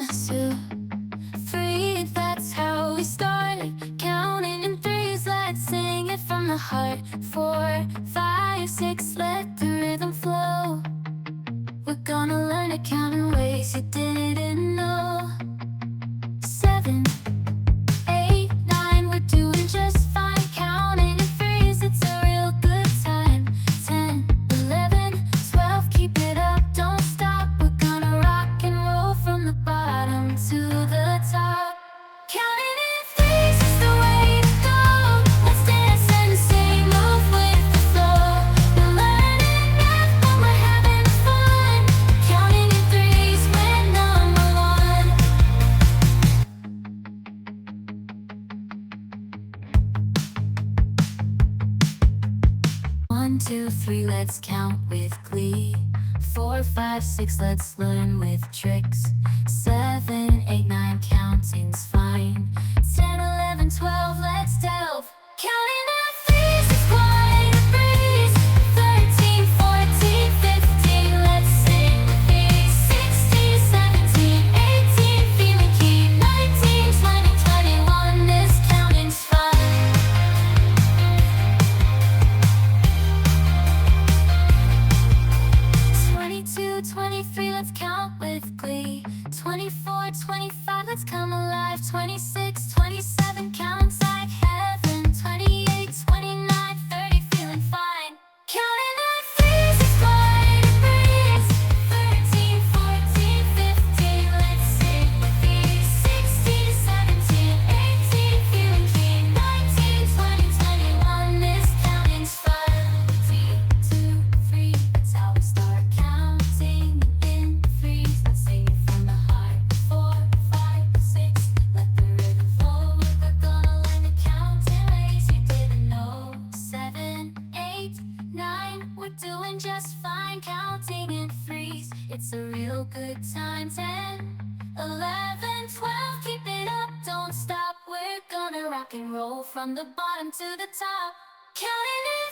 2, 3, that's how we started. Counting in threes, let's sing it from the heart. 4, 5, 6, let the rhythm flow. We're gonna learn to count in ways you didn't know. 7, 8, 9, we're doing just fine. Counting in threes, it's a real good time. 10, 11, 12, keep it up, don't stop. We're gonna rock and roll from the bottom to the top. Counting in threes is the way to go. Let's dance and sing, move with the flow. We're learning math, but we're having fun. Counting in threes, we're number one. 1, 2, 3, let's count with glee. 4, 5, 6, let's learn with tricks. 7, 8, 9, counting's fine. 10, 11, 12, let's delve. Counting at threes is quite a breeze. 13, 14, 15, let's sing with these. 16, 17, 18, feeling keen. 19, 20, 21, this counting's fun. 22, 23, let's count with glee. 24, 25, let's come alive. 26, 27, counts like heaven. 28, 29, 30, feeling fine. Counting at threes is quite a breeze. 13, 14, 15, let's sing with these. 16, 17, 18, feeling keen. 19, 20, 21, this counting's fun. 2, 3, that's how we start counting in threes. Let's sing it from the heart. 4, 5, 6, let the rhythm flow. We're gonna learn to count in ways you didn't know. 7, 8, 9, we're doing just fine. Counting in threes, it's a real good time. 10, 11, 12, keep it up, don't stop. We're gonna rock and roll from the bottom to the top. Counting in